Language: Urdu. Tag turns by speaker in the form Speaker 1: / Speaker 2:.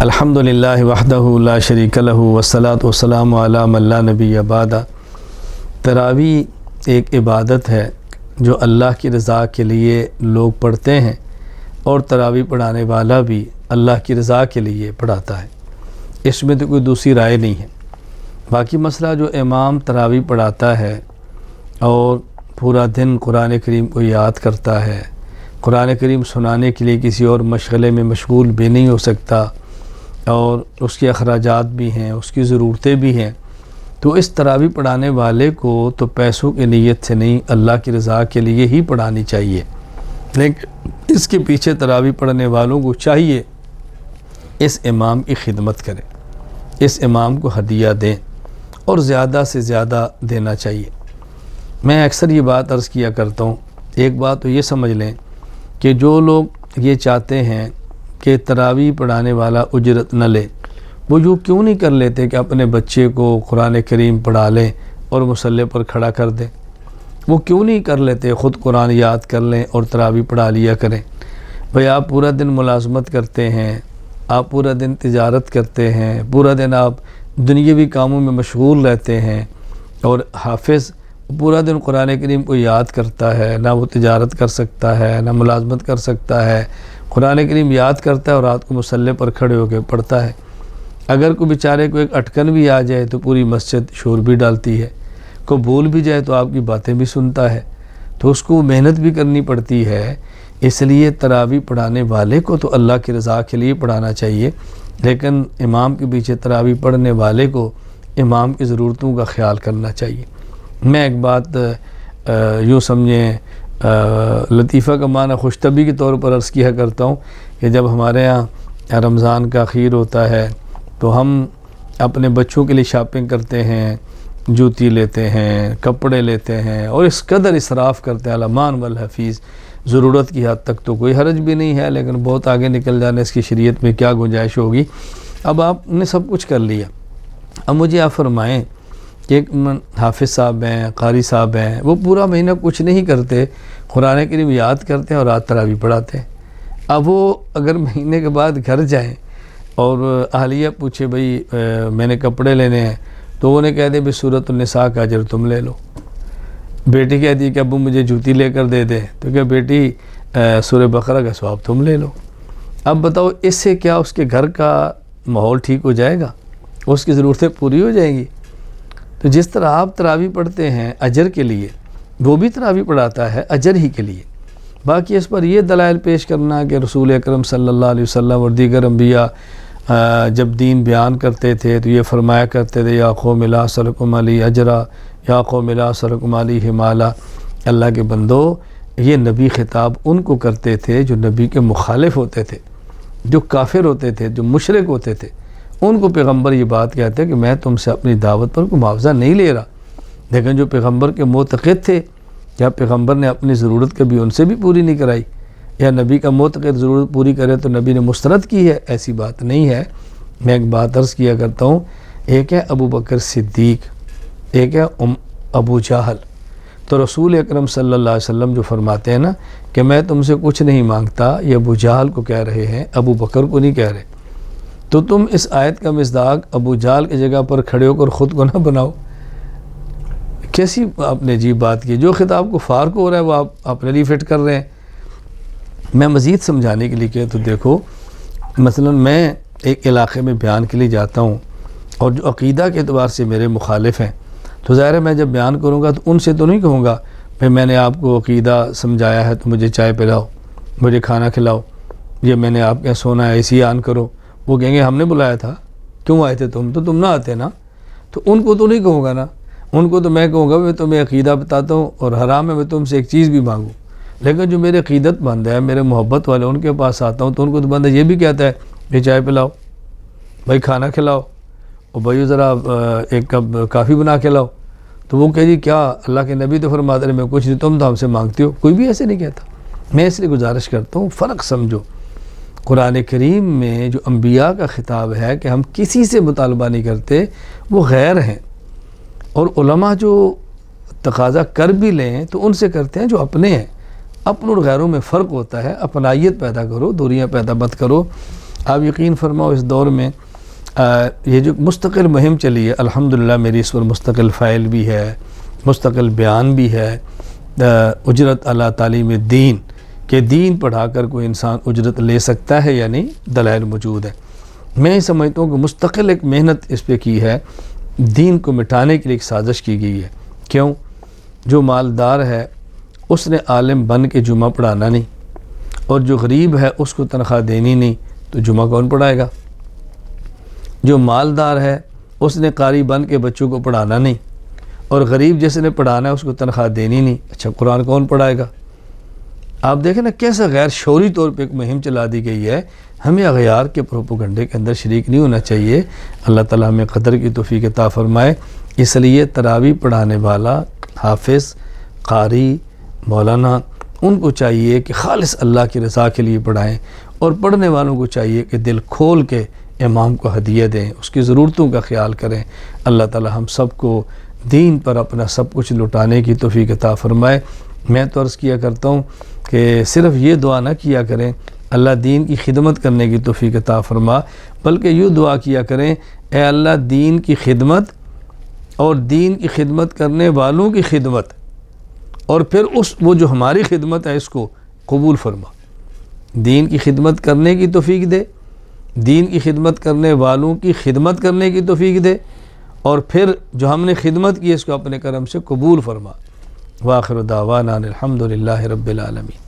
Speaker 1: الحمدللہ وحدہ لا شریک لہ والصلاۃ والسلام علی من لا نبی بعد۔ تراویح ایک عبادت ہے جو اللہ کی رضا کے لیے لوگ پڑھتے ہیں، اور تراویح پڑھانے والا بھی اللہ کی رضا کے لیے پڑھاتا ہے، اس میں تو کوئی دوسری رائے نہیں ہے۔ باقی مسئلہ جو امام تراویح پڑھاتا ہے اور پورا دن قرآن کریم کو یاد کرتا ہے، قرآن کریم سنانے کے لیے کسی اور مشغلے میں مشغول بھی نہیں ہو سکتا، اور اس کے اخراجات بھی ہیں، اس کی ضرورتیں بھی ہیں، تو اس تراویح پڑھانے والے کو تو پیسوں کی نیت سے نہیں، اللہ کی رضا کے لیے ہی پڑھانی چاہیے۔ لیکن اس کے پیچھے تراویح پڑھنے والوں کو چاہیے اس امام کی خدمت کریں، اس امام کو ہدیہ دیں، اور زیادہ سے زیادہ دینا چاہیے۔ میں اکثر یہ بات عرض کیا کرتا ہوں، ایک بات تو یہ سمجھ لیں کہ جو لوگ یہ چاہتے ہیں کہ تراویح پڑھانے والا اجرت نہ لے، وہ یوں کیوں نہیں کر لیتے کہ اپنے بچے کو قرآن کریم پڑھا لیں اور مصلی پر کھڑا کر دیں؟ وہ کیوں نہیں کر لیتے خود قرآن یاد کر لیں اور تراویح پڑھا لیا کریں؟ بھئی آپ پورا دن ملازمت کرتے ہیں، آپ پورا دن تجارت کرتے ہیں، پورا دن آپ دنیاوی کاموں میں مشغول رہتے ہیں، اور حافظ پورا دن قرآن کریم کو یاد کرتا ہے، نہ وہ تجارت کر سکتا ہے، نہ ملازمت کر سکتا ہے، قرآن کریم یاد کرتا ہے اور رات کو مصلی پر کھڑے ہو کے پڑھتا ہے۔ اگر کوئی بیچارے کو ایک اٹکن بھی آ جائے تو پوری مسجد شور بھی ڈالتی ہے، کوئی بھول بھی جائے تو آپ کی باتیں بھی سنتا ہے، تو اس کو محنت بھی کرنی پڑتی ہے۔ اس لیے تراویح پڑھانے والے کو تو اللہ کی رضا کے لیے پڑھانا چاہیے، لیکن امام کے پیچھے تراویح پڑھنے والے کو امام کی ضرورتوں کا خیال کرنا چاہیے۔ میں ایک بات یوں سمجھیں لطیفہ کا معنی خوش طبعی کے طور پر عرض کیا کرتا ہوں کہ جب ہمارے ہاں رمضان کا اخیر ہوتا ہے تو ہم اپنے بچوں کے لیے شاپنگ کرتے ہیں، جوتی لیتے ہیں، کپڑے لیتے ہیں، اور اس قدر اسراف کرتے ہیں الامان والحفیظ، ضرورت کی حد تک تو کوئی حرج بھی نہیں ہے، لیکن بہت آگے نکل جانے اس کی شریعت میں کیا گنجائش ہوگی۔ اب آپ نے سب کچھ کر لیا، اب مجھے آپ فرمائیں کہ ایک حافظ صاحب ہیں، قاری صاحب ہیں، وہ پورا مہینہ کچھ نہیں کرتے، قرآن کریم یاد کرتے ہیں اور رات تراویح پڑھاتے ہیں۔ اب وہ اگر مہینے کے بعد گھر جائیں اور اہلیہ پوچھے بھئی میں نے کپڑے لینے ہیں، تو انہیں کہہ دے بھئی سورۃ النساء کا اجر تم لے لو۔ بیٹی کہتی ہے کہ ابو مجھے جوتی لے کر دے دے، تو کہ بیٹی سورہ بقرہ کا ثواب تم لے لو۔ اب بتاؤ اس سے کیا اس کے گھر کا ماحول ٹھیک ہو جائے گا؟ اس کی ضرورتیں پوری ہو جائیں گی؟ تو جس طرح آپ تراویح پڑھتے ہیں اجر کے لیے، وہ بھی تراویح پڑھاتا ہے اجر ہی کے لیے۔ باقی اس پر یہ دلائل پیش کرنا کہ رسول اکرم صلی اللہ علیہ وسلم اور دیگر انبیاء جب دین بیان کرتے تھے تو یہ فرمایا کرتے تھے یا قوم لا اسألکم علیہ اجرا، یا قوم لا اسألکم علیہ مالا۔ اللہ کے بندو، یہ نبی خطاب ان کو کرتے تھے جو نبی کے مخالف ہوتے تھے، جو کافر ہوتے تھے، جو مشرک ہوتے تھے۔ ان کو پیغمبر یہ بات کہتے ہیں کہ میں تم سے اپنی دعوت پر کوئی معاوضہ نہیں لے رہا، لیکن جو پیغمبر کے معتقد تھے، یا پیغمبر نے اپنی ضرورت کبھی ان سے بھی پوری نہیں کرائی، یا نبی کا معتقد ضرورت پوری کرے تو نبی نے مسترد کی ہے، ایسی بات نہیں ہے۔ میں ایک بات عرض کیا کرتا ہوں، ایک ہے ابو بکر صدیق، ایک ہے ابو جہل۔ تو رسول اکرم صلی اللہ علیہ وسلم جو فرماتے ہیں نا کہ میں تم سے کچھ نہیں مانگتا، یہ ابو جہل کو کہہ رہے ہیں، ابو بکر کو نہیں کہہ رہے۔ تو تم اس آیت کا مصداق ابو جہل کی جگہ پر کھڑے ہو کر خود کو نہ بناؤ۔ کیسی آپ نے عجیب بات کی، جو خطاب کو فار کو ہو رہا ہے وہ آپ اپنے لیے فٹ کر رہے ہیں۔ میں مزید سمجھانے کے لیے کہ تو دیکھو، مثلا میں ایک علاقے میں بیان کے لیے جاتا ہوں، اور جو عقیدہ کے اعتبار سے میرے مخالف ہیں، تو ظاہر ہے میں جب بیان کروں گا تو ان سے تو نہیں کہوں گا بھئی میں نے آپ کو عقیدہ سمجھایا ہے تو مجھے چائے پلاؤ، مجھے کھانا کھلاؤ، یہ میں نے آپ کے سونا ہے اے سی آن کرو۔ وہ کہیں گے ہم نے بلایا تھا، کیوں آئے تھے تم؟ تو تم نہ آتے نا۔ تو ان کو تو نہیں کہوں گا نا، ان کو تو میں کہوں گا میں تمہیں عقیدہ بتاتا ہوں، اور حرام ہے میں تم سے ایک چیز بھی مانگوں۔ لیکن جو میرے عقیدت مند ہے، میرے محبت والے، ان کے پاس آتا ہوں تو ان کو تو بندہ یہ بھی کہتا ہے بھائی چائے پلاؤ، بھائی کھانا کھلاؤ، اور بھائی ذرا ایک کپ کافی بنا کے لاؤ۔ تو وہ کہہ جی کیا اللہ کے نبی تو فرماتے ہیں میں کچھ نہیں، تم تو ہم سے مانگتے ہو۔ کوئی بھی ایسے نہیں کہتا۔ میں اس لیے گزارش کرتا ہوں فرق سمجھو۔ قرآن کریم میں جو انبیاء کا خطاب ہے کہ ہم کسی سے مطالبہ نہیں کرتے، وہ غیر ہیں، اور علماء جو تقاضا کر بھی لیں تو ان سے کرتے ہیں جو اپنے ہیں۔ اپن اور غیروں میں فرق ہوتا ہے، اپنائیت پیدا کرو، دوریاں پیدا مت کرو۔ آپ یقین فرماؤ اس دور میں یہ جو مستقل مہم چلی ہے، الحمدللہ میری اس پر مستقل فائل بھی ہے، مستقل بیان بھی ہے، اجرت علی تعلیم دین کہ دین پڑھا کر کوئی انسان اجرت لے سکتا ہے یا نہیں، دلائل موجود ہے۔ میں سمجھتا ہوں کہ مستقل ایک محنت اس پہ کی ہے، دین کو مٹانے کے لیے ایک سازش کی گئی ہے۔ کیوں؟ جو مالدار ہے اس نے عالم بن کے جمعہ پڑھانا نہیں، اور جو غریب ہے اس کو تنخواہ دینی نہیں، تو جمعہ کون پڑھائے گا؟ جو مالدار ہے اس نے قاری بن کے بچوں کو پڑھانا نہیں، اور غریب جس نے پڑھانا ہے اس کو تنخواہ دینی نہیں، اچھا قرآن کون پڑھائے گا؟ آپ دیکھیں نا کیسا غیر شعوری طور پہ ایک مہم چلا دی گئی ہے۔ ہمیں اغیار کے پروپیگنڈے کے اندر شریک نہیں ہونا چاہیے۔ اللہ تعالیٰ ہمیں قدر کی توفیق عطا فرمائے۔ اس لیے تراویح پڑھانے والا، حافظ، قاری، مولانا، ان کو چاہیے کہ خالص اللہ کی رضا کے لیے پڑھائیں، اور پڑھنے والوں کو چاہیے کہ دل کھول کے امام کو ہدیہ دیں، اس کی ضرورتوں کا خیال کریں۔ اللہ تعالیٰ ہم سب کو دین پر اپنا سب کچھ لٹانے کی توفیق عطا فرمائے۔ میں تو عرض کیا کرتا ہوں کہ صرف یہ دعا نہ کیا کریں اللہ دین کی خدمت کرنے کی توفیق عطا فرما، بلکہ یہ دعا کیا کریں اے اللہ دین کی خدمت اور دین کی خدمت کرنے والوں کی خدمت، اور پھر وہ جو ہماری خدمت ہے اس کو قبول فرما۔ دین کی خدمت کرنے کی توفیق دے، دین کی خدمت کرنے والوں کی خدمت کرنے کی توفیق دے، اور پھر جو ہم نے خدمت کی اس کو اپنے کرم سے قبول فرما۔ وآخر دعوانا الحمدللہ رب العالمین۔